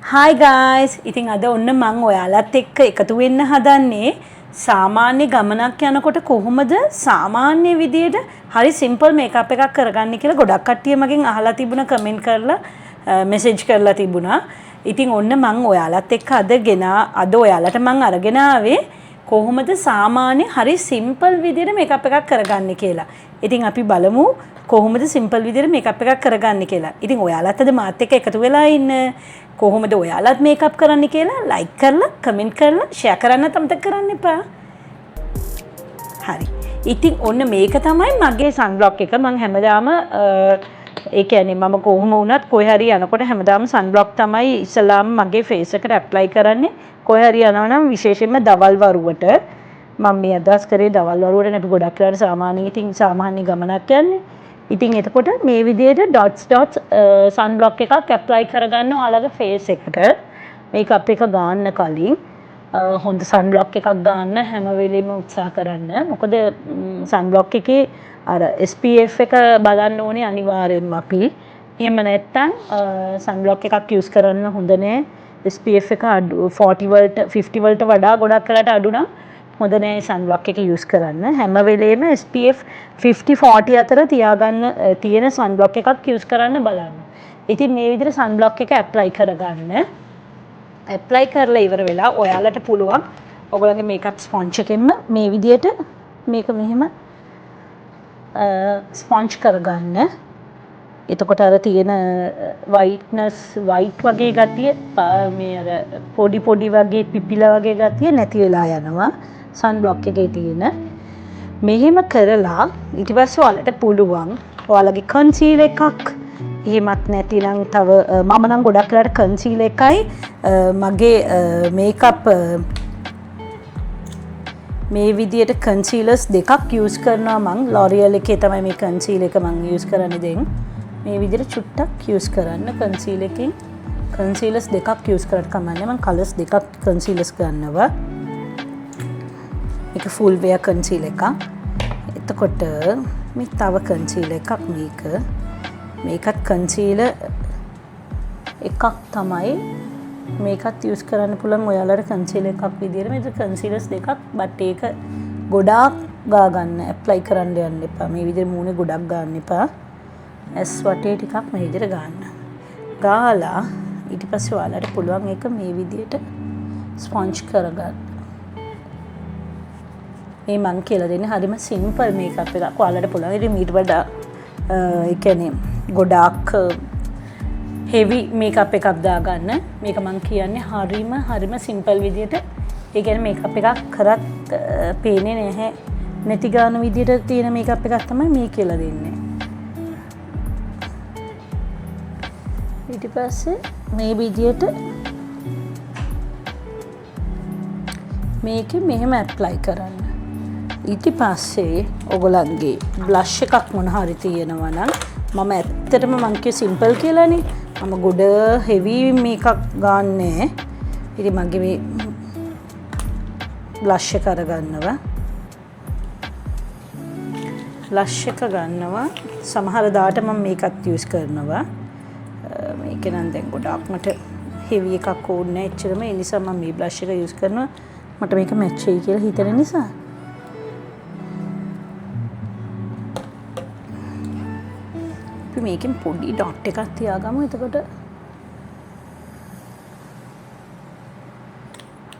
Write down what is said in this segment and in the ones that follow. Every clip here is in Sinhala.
Hi guys! ඉතින් අද ඔන්න මං ඔයාලත් එක්ක එකතු වෙන්න හදන්නේ සාමාන්‍ය ගමනක් යනකොට කොහොමද සාමාන්‍ය විදියට හරි සිම්පල් මේකප් එකක් කරගන්නේ කියලා ගොඩක් කට්ටිය මගෙන් අහලා තිබුණා කමෙන්ට් කරලා මෙසේජ් කරලා තිබුණා. ඉතින් ඔන්න මං ඔයාලත් එක්ක අද ඔයාලට මං අරගෙන ආවේ කොහොමද සාමාන්‍ය හරි සිම්පල් විදියට මේකප් එකක් කරගන්නේ කියලා. ඉතින් අපි බලමු කොහොමද සිම්පල් විදියට මේකප් එකක් කරගන්නේ කියලා. ඉතින් ඔයාලත් අද මාත් එක්ක එකතු වෙලා ඉන්න. කොහොමද ඔයාලත් මේකප් කරන්න කියලා ලයික් කරලා කමෙන්ට් කරලා ෂෙයා කරන්නත් අමතක කරන්න එපා. හරි. ඉතින් ඔන්න මේක තමයි මගේ සන්බ්ලොක් එක. මම හැමදාම ඒ කියන්නේ මම කොහොම වුණත් කොහේ හරි යනකොට හැමදාම සන්බ්ලොක් තමයි ඉස්සලාම මගේ ෆේස් එකට ඇප්ලයි කරන්නේ. කොහේ හරි යනවා නම් විශේෂයෙන්ම දවල් වරුවට. මම මේ අදහස් කරේ දවල් වරුවට නෙවෙයි ගොඩක් වෙලාවට සාමාන්‍ය ගමනක් යන්නේ. ඉතින් එතකොට මේ විදිහට ඩොට්ස් සන්බ්ලොක් එකක් ඇප්ලයි කරගන්න ඔයාලගේ ෆේස් එකට මේකප් එක ගන්න කලින් හොඳ සන්බ්ලොක් එකක් ගන්න හැම වෙලෙම උත්සාහ කරන්න. මොකද සන්බ්ලොක් එකේ අර SPF එක බලන්න ඕනේ අනිවාර්යෙන්ම අපි. එහෙම නැත්නම් සන්බ්ලොක් එකක් යූස් කරන්න හොඳ නෑ. SPF එක 40 වලට 50 වලට වඩා ගොඩක් වෙලාට අඩු නම් හොඳ නෑ සන්බ්ලොක් එක යූස් කරන්න. හැම වෙලේම SPF 50 40 අතර තියාගන්න තියෙන සන්බ්ලොක් එකක් යූස් කරන්න බලන්න. ඉතින් මේ විදිහට සන්බ්ලොක් එක ඇප්ලයි කරගන්න. ඇප්ලයි කරලා ඉවර වෙලා ඔයාලට පුළුවන් ඔයගොල්ලන්ගේ මේකප් ස්පොන්ජ් එකෙන්ම මේ විදිහට මේක මෙහෙම ස්පොන්ජ් කරගන්න. එතකොට අර තියෙන වයිට් වගේ ගතිය මේ අර පොඩි වගේ පිපිලා වගේ ගතිය නැති වෙලා යනවා සන්බ්ලොක් එකේ තියෙන. මෙහෙම කරලා ඊට පස්සේ ඔයාලට පුළුවන් ඔයාලගේ කන්සීලර් එකක් එහෙමත් නැතිනම් තව මම නම් ගොඩක් වෙලාට කන්සීලර් එකයි මගේ මේකප් මේ විදියට කන්සීලර්ස් දෙකක් යූස් කරනවා මං ලොරියල් එකේ තමයි මේ කන්සීලර් එක මං යූස් කරන්නේ දැන්. මේ විදිහට චුට්ටක් යූස් කරන්න කන්සීලර් එකෙන් කන්සීලර්ස් දෙකක් යූස් කරලා කමන්නේ මම කලර්ස් දෙකක් කන්සීලර්ස් ගන්නවා. මේක ෆුල් වෙයර් කන්සීලර් එකක්. එතකොට මේ තව කන්සීලර් එකක් මේකත් කන්සීලර් එකක් තමයි මේකත් යූස් කරන්න පුළුවන් ඔයාලට කන්සීලර් එකක් විදියට. මේක කන්සීලර්ස් දෙකක් බට් ඒක ගොඩාක් ගා ගන්න ඇප්ලයි කරන්න යන්න එපා. මේ විදිහට මූණේ ගොඩක් ගන්න එපා. ඇස් වටේ ටිකක් මේ විදිහට ගන්න. ගාලා ඊට පස්සේ ඔයාලට පුළුවන් ඒක මේ විදිහට ස්පොන්ජ් කරගන්න. මේ මං කියලා දෙන්නේ හරිම සිම්පල් මේකප් එකක්. ඔයාලට පුළුවන් ඉතින් ඊට වඩා ඒ කියන්නේ ගොඩාක් හෙවි මේකප් එකක් දාගන්න. මේක මං කියන්නේ හරිම සිම්පල් විදිහට. ඒ කියන්නේ මේකප් එකක් කරත් පේන්නේ නැහැ. නැති ගාන විදිහට තියෙන මේකප් එකක් තමයි මේ කියලා දෙන්නේ. ඊට පස්සේ මේ විදිහට මේක මෙහෙම ඇප්ලයි කරන්න. ඊට පස්සේ ඔයගොල්ලන්ගේ බ්ලෂ් එකක් මොන හරි තියෙනවා නම් මම ඇත්තටම මං කිය සිම්පල් කියලානේ. මම ගොඩ හෙවි මේකක් ගන්නෑ. ඉතින් මගේ මේ බ්ලෂ් එක අරගන්නවා. බ්ලෂ් එක ගන්නවා. සමහර දාට මම මේකත් යූස් කරනවා. මේක නම් දැන් ගොඩාක් මට හෙවි එකක් ඕනේ නැහැ එච්චරම. ඒ නිසා මම මේ බ්ලෂ් එක යූස් කරනවා. මට මේක මැච් වෙයි කියලා හිතන නිසා. අපි මේකෙන් පොඩි ඩොට් එකක් තියාගමු. එතකොට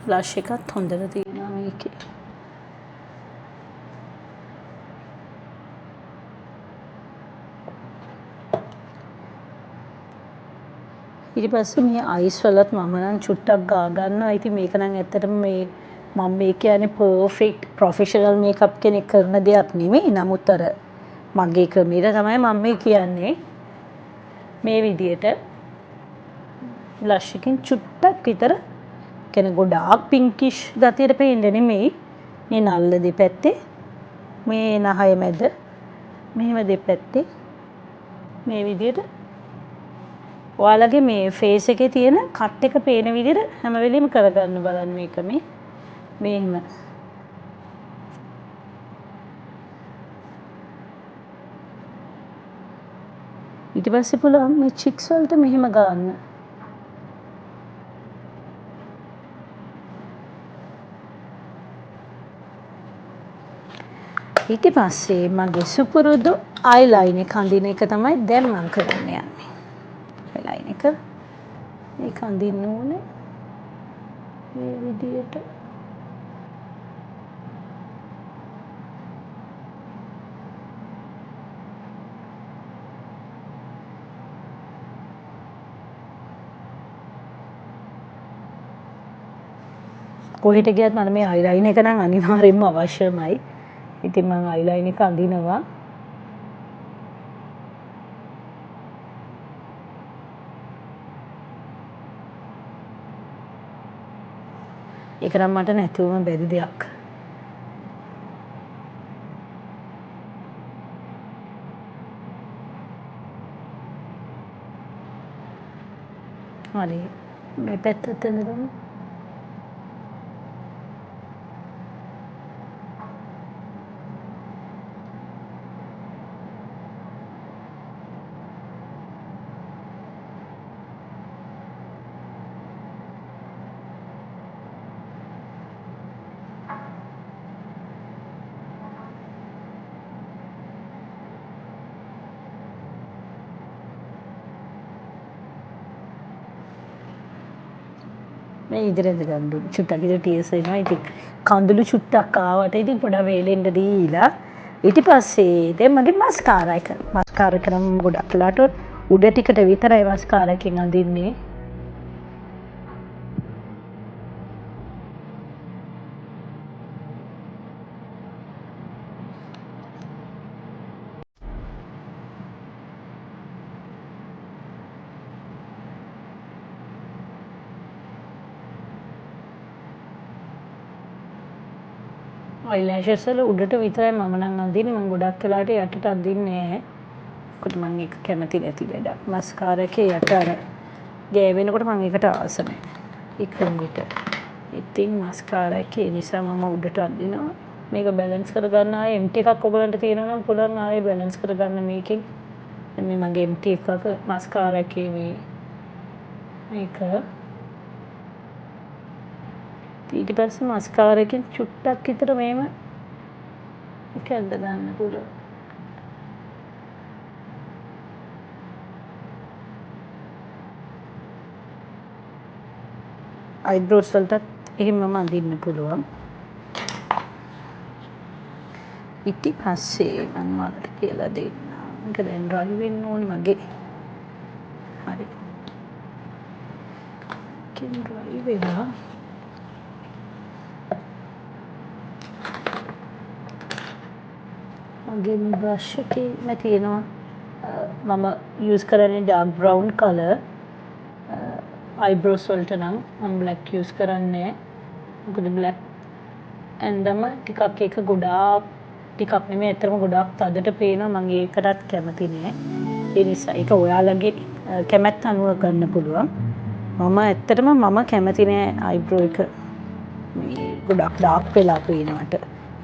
බ්ලෂ් එකත් හොඳට තියෙනවා මේකේ. ඊට පස්සේ මේ අයිස් වලත් මම නම් චුට්ටක් ගා ගන්නවා. ඉතින් මේක නම් ඇත්තටම මම මේ කියන්නේ පර්ෆෙක්ට් ප්‍රොෆෙෂනල් මේකප් කෙනෙක් කරන දෙයක් නෙමෙයි. නමුත් අර මගේ ක්‍රමයට තමයි මම මේ කියන්නේ. මේ විදියට බ්ලෂ් එකෙන් චුට්ටක් විතර කියන්නේ ගොඩාක් පින්කිෂ් ගතියට පේන්නේ නෙමෙයි. මේ නල්ල දෙපැත්තේ මේ නහය මැද මෙහෙම දෙපැත්තේ මේ විදියට ඔයාලගේ මේ ෆේස් එකේ තියෙන කට් එක පේන විදිහට හැම වෙලෙම කරගන්න බලන්න මේක මෙහෙම. ඊට පස්සේ පුළුවන් මේ චික්ස් වලට මෙහෙම ගන්න. ඊට පස්සේ මගේ සුපුරුදු අයිලයිනර් කඳින එක තමයි දැන් මම කරන්න යන්නේ. අයිලයිනර් එක මේ කඳින්න ඕනේ මේ විදියට. කොහෙට ගියත් මම මේ අයිලයිනර් එක නම් අනිවාර්යෙන්ම අවශ්‍යමයි. ඉතින් මම අයිලයිනර් එක අඳිනවා. ඒක නම් මට නැතුවම බැරි දෙයක්. හරි මේ පැත්තට දාමු. මේ ඉදිරියට ගන්න චුට්ටක් ඉදිරියට ටියර්ස් එනවා. ඉතින් කඳුළු චුට්ටක් ආවට ඉතින් පොඩ්ඩක් වේලෙන්න දීලා ඊට පස්සේ දැන් මගේ මස්කාරා එක කරන් ගොඩක් වෙලාට උඩ ටිකට විතරයි මස්කාරා එකෙන් අඳින්නේ. අයිලෑෂස් වල උඩට විතරයි මම නම් අඳින්නේ. මම ගොඩක් වෙලාට යටට අඳින්නේ නැහැ. මොකද මම ඒක කැමති නැති වැඩක්. මස්කාරා එකේ යට අර ගෑවෙනකොට මම ඒකට ආස නැහැ. ඒකම විතර. ඉතින් මස්කාරා එකේ නිසා මම උඩට අඳිනවා. මේක බැලන්ස් කරගන්න ආයේ MT එකක් ඔයගලන්ට තියෙනවා නම් පුළුවන් ආයේ බැලන්ස් කරගන්න මේකෙන්. මේ මගේ MT එකක මස්කාරා එකේ මේක ඊට පස්සේ මස්කාරා එකෙන් චුට්ටක් විතර මේම කැඳ ගන්න පුළුවන්. අයිබ්‍රෝස් වලටත් එහෙමම අඳින්න පුළුවන්. ඊට පස්සේ මම ඔයාලට කියලා දෙන්නම්. මේක දැන් ඩ්‍රයි වෙන්න ඕනේ මගේ. හරි. කින් ඩ්‍රයි වෙලා මගේ මේ බ්‍රෂ් එකේ මම තියෙනවා මම යූස් කරන්නේ ඩාර්ක් බ්‍රවුන් කලර් eyebrows වලට නම් මම black යූස් කරන්නේ. මොකද black ඇඳම ටිකක් ඒක ගොඩාක් ටිකක් නෙමෙයි ඇත්තටම ගොඩාක් තදට පේනවා. මම ඒකටත් කැමති නෑ. ඒ නිසා ඒක ඔයාලගේ කැමැත්ත අනුව ගන්න පුළුවන්. මම ඇත්තටම කැමති නෑ eyebrow එක මේ ගොඩක් ඩාර්ක් වෙලා පේනවට.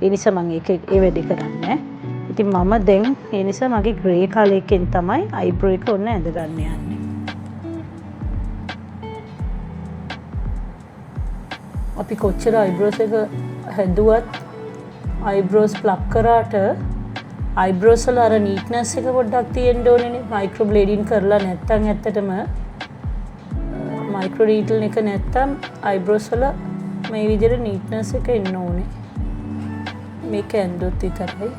ඒ නිසා මම ඒක ඒ වැඩේ කරන්නේ. ඉතින් මම දැන් ඒ නිසා මගේ ග්‍රේ කලර් එකෙන් තමයි eyebrow එක ඔන්න ඇඳ ගන්න යන්නේ. අපි කොච්චර eyebrows එක හැදුවත් eyebrows pluck කරාට eyebrows වල අර neatness එක පොඩ්ඩක් තියෙන්න ඕනේනේ. micro blading කරලා නැත්තම් ඇත්තටම micro needle එක නැත්තම් eyebrows වල මේ විදිහට neatness එක එන්න ඕනේ. මේක ඇඳොත් විතරයි.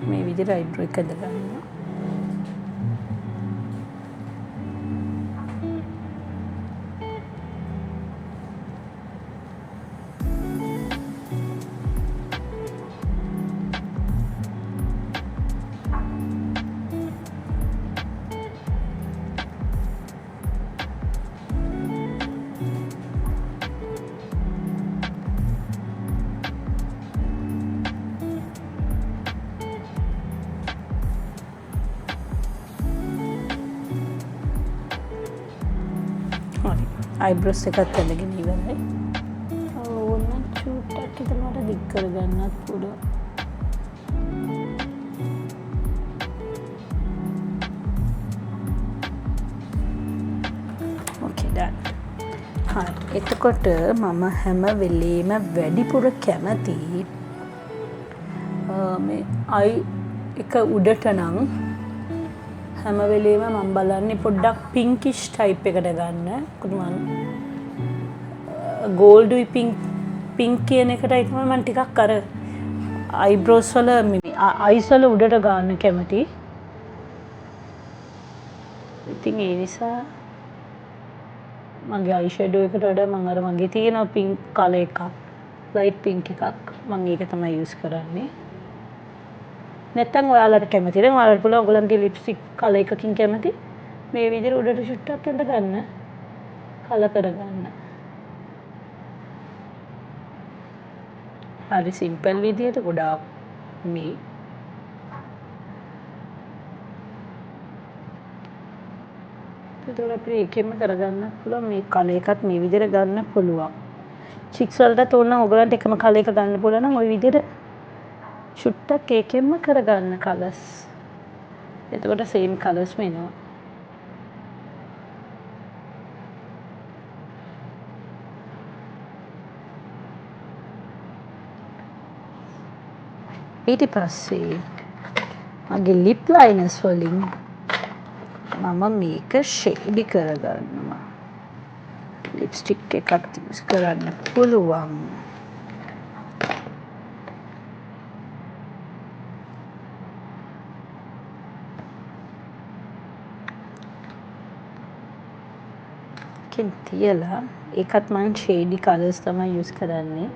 මේ විදිහට eyebrow එක දාගන්නවා. eyebrows එකත් ඇඳගෙන ඉවරයි. ඕන චූට්ටක් විතර මට දික් කරගන්නත් පුළුවන්. හරි. එතකොට මම හැම වෙලේම වැඩිපුර කැමති මේ අයි එක උඩට නම් හැම වෙලේම මම බලන්නේ පොඩ්ඩක් පින්කිෂ් ටයිප් එකට ගන්න. මොකද මම ගෝල්ඩුයි පින්ක් කියන එකටයි තමයි මම ටිකක් අර අයිබ්‍රෝස් වල අයිස් වල උඩට ගන්න කැමති. ඉතින් ඒ නිසා මගේ අයි ෂැඩෝ එකට වඩා මම අර මගේ තියෙන පින්ක් කලර් එකක් ලයිට් පින්ක් එකක් මම ඒක තමයි යූස් කරන්නේ. නැත්තම් ඔයාලට කැමති නම් ඔයාලට පුළුවන් ඔයගලන්ගේ ලිප්ස්ටික් කලර් එකකින් කැමති මේ විදිහට උඩට චුට්ටක් එන්න ගන්න කලර් කරගන්න. හරි සිම්පල් විදිහට ගොඩාක් මේ ඒතකොට අපිට ඒකෙම කරගන්න පුළුවන් මේ කලර් එකත් මේ විදිහට ගන්න පුළුවන්. චික්ස් වලට ඕන නම් ඔයගලන්ට එකම කලර් එක ගන්න පුළුවන් නම් ওই විදිහට චුට්ටක් ඒකෙම කරගන්න කලර්ස්. එතකොට සේම් කලර්ස් වෙනවා. ඊට පස්සේ මගේ ලිප් ලයිනර්ස් වලින් මම මේක ෂේඩි කරගන්නවා. ලිප්ස්ටික් එකක් යූස් කරන්න පුළුවන්. එකෙන් තියලා ඒකත් මම ෂේඩි කලර්ස් තමයි යූස් කරන්නේ.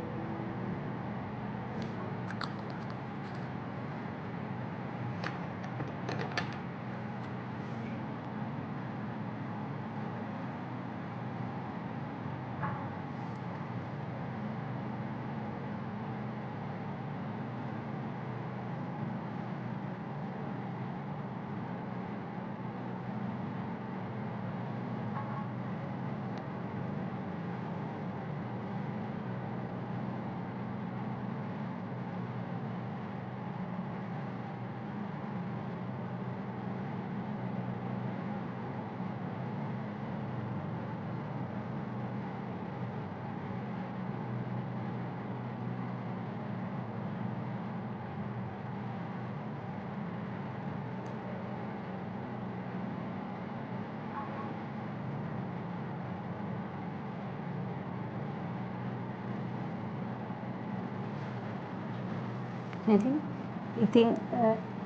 ඉතින්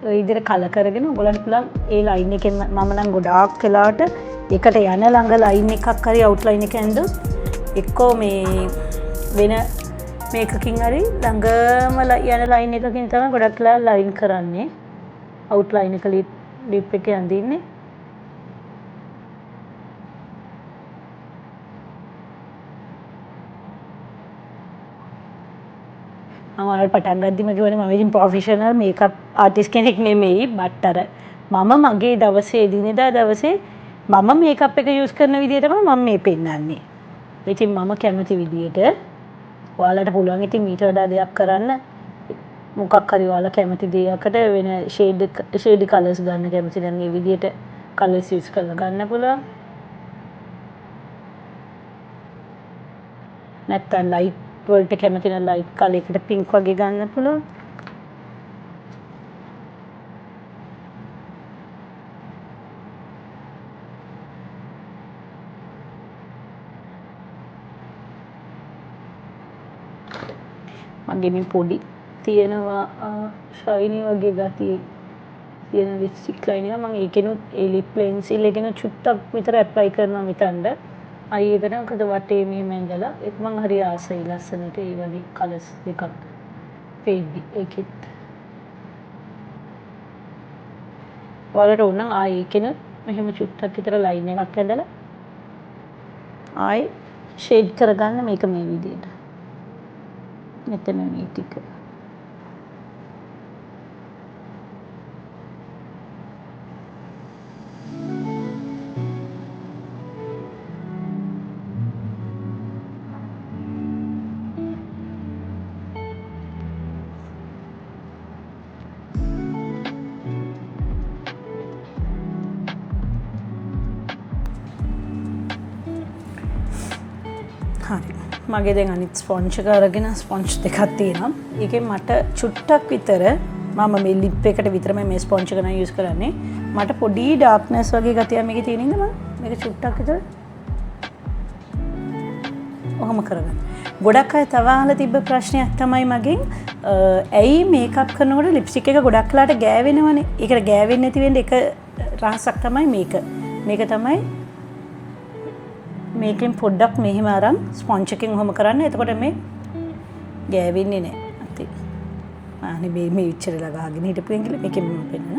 ඔය විදිහට කලර් කරගෙන ඔයගලන්ට පුළුවන් ඒ ලයින් එකෙන් මම නම් ගොඩාක් වෙලාවට ඒකට යන ළඟ ලයින් එකක් හරි අවුට්ලයින් එක ඇඳුත් එක්කෝ මේ වෙන මේකකින් හරි ළඟම යන ලයින් එකකින් තමයි ගොඩක් වෙලා ලයින් කරන්නේ. අවුට්ලයින් එක ලිප් එකේ අඳින්නේ. මම ඔයාලට පටන් ගද්දිම කිව්වනේ මම ඉතින් ප්‍රොෆෙෂනල් මේකප් ආටිස්ට් කෙනෙක් නෙමෙයි. බට් අර මම මගේ දවසේ දිනදා දවසේ මම මේකප් එක යූස් කරන විදිහ තමයි මම මේ පෙන්නන්නේ. ඉතින් මම කැමති විදිහට ඔයාලට පුළුවන් ඉතින් මීට වඩා දෙයක් කරන්න. මොකක් හරි ඔයාලා කැමති දෙයකට වෙන ෂේඩ් කලර්ස් ගන්න කැමති නම් මේ විදිහට කලර්ස් යූස් කරලා ගන්න පුළුවන්. නැත්තම් ලයිට් වලට කැමති නම් ලයිට් කලර් එකට පින්ක් වගේ ගන්න පුළුවන්. මගේ මේ පොඩි තියෙනවා ෂයිනි වගේ ගතිය තියෙන ලිප්ස්ටික් ලයින් එක මම ඒකෙනුත් ඒ ලිප් පෙන්සිල් එකෙනුත් චුට්ටක් විතර ඇප්ලයි කරනවා මෙතනට. අයි ඒකට මොකද වටේ මෙහෙම ඇඳලා ඒක මම හරි ආසයි ලස්සනට ඒ වගේ කලර්ස් එකක් ෆේඩ් එකෙත්. ඔයාලට ඕන නම් ආයි ඒකෙනුත් මෙහෙම චුට්ටක් විතර ලයින් එකක් ඇඳලා ආයි ෂේඩ් කරගන්න මේක මේ විදිහට. මෙතන මේ ටික හරි. මගේ දැන් අනිත් ස්පොන්ජ් එක අරගෙන ස්පොන්ජ් දෙකක් තියෙනවා. ඒකෙන් මට චුට්ටක් විතර මම මේ ලිප් එකට විතරම මේ ස්පොන්ජ් එක නම් යූස් කරන්නේ. මට පොඩි ඩාර්ක්නස් වගේ ගතියක් මේකේ තියෙන ඉඳ මම මේක චුට්ටක් විතර ඔහොම කරගන්න. ගොඩක් අය තව අහලා තිබ්බ ප්‍රශ්නයක් තමයි මගෙන් ඇයි මේකප් කරනකොට ලිප්ස්ටික් එක ගොඩක් වෙලාට ගෑවෙනවනේ. ඒකට ගෑවෙන්නේ නැති වෙන්න එක රහසක් තමයි මේක. මේක තමයි මේකෙන් පොඩ්ඩක් මෙහෙම අරන් ස්පොන්ජ් එකෙන් ඔහොම කරන්න. එතකොට මේ ගෑවෙන්නේ නැහැ. අතේ. අනේ මේ ඉච්චරලා ගහගෙන හිටපු එංගල මේකෙන් මම පෙන්නන.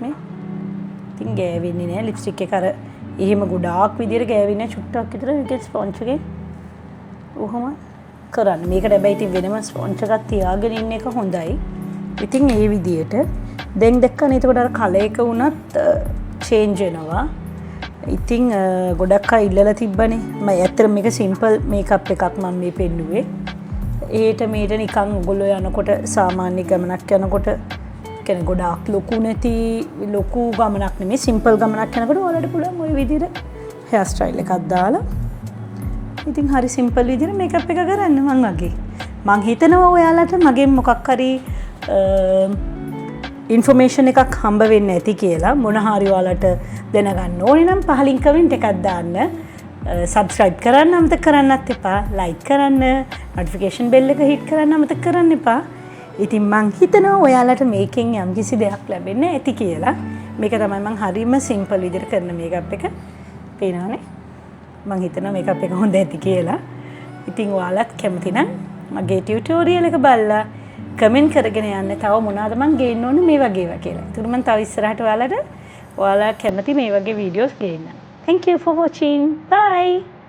මේ ඉතින් ගෑවෙන්නේ නැහැ ලිප්ස්ටික් එක අර එහෙම ගොඩාක් විදියට ගෑවෙන්නේ නැහැ. චුට්ටක් විතර මේකේ ස්පොන්ජ් එකෙන් ඔහොම කරන්න. මේකට හැබැයි ඉතින් වෙනම ස්පොන්ජ් එකක් තියාගෙන ඉන්න එක හොඳයි. ඉතින් මේ විදියට දැන් දැක්කනේ එතකොට අර කලර් එක වුණත් චේන්ජ් වෙනවා. ඉතින් ගොඩක් අය ඉල්ලලා තිබ්බනේ. මම ඇත්තටම මේක සිම්පල් මේකප් එකක් මම මේ පෙන්නුවේ. ඒට මේට නිකන් ඔයගොල්ලෝ යනකොට සාමාන්‍ය ගමනක් යනකොට කියන්නේ ගොඩාක් ලොකු නැති ලොකු ගමනක් නෙමෙයි සිම්පල් ගමනක් යනකොට ඔයාලට පුළුවන් ওই විදිහට හෙයාර් ස්ටයිල් එකක් දාලා ඉතින් හරි සිම්පල් විදිහට මේකප් එක කරන්න මං වගේ. මං හිතනවා ඔයාලට මගෙන් මොකක් හරි ඉන්ෆර්මේෂන් එකක් හම්බ වෙන්නේ නැති කියලා. මොන හරි ඔයාලට දැනගන්න ඕනේ නම් පහලින් කමෙන්ට් එකක් දාන්න. සබ්ස්ක්‍රයිබ් කරන්න අමතක කරන්නත් එපා. ලයික් කරන්න, නොටිෆිකේෂන් බෙල් එක හිට් කරන්න අමතක කරන්න එපා. ඉතින් මං හිතනවා ඔයාලට මේකෙන් යම්කිසි දෙයක් ලැබෙන්න ඇති කියලා. මේක තමයි මං හරිම සිම්පල් විදිහට කරන මේකප් එක. පේනවනේ? මං හිතනවා මේකප් එක හොඳ ඇති කියලා. ඉතින් ඔයාලත් කැමති නම් මගේ ටියුටෝරියල් එක බලලා කමෙන්ට් කරගෙන යන්න තව මොනවද මං ගේන්න ඕනේ මේ වගේ ඒවා කියලා. ඒකට මං තව ඉස්සරහට ඔයාලා කැමති මේ වගේ වීඩියෝස් ගේන්න. Thank you for watching. Bye.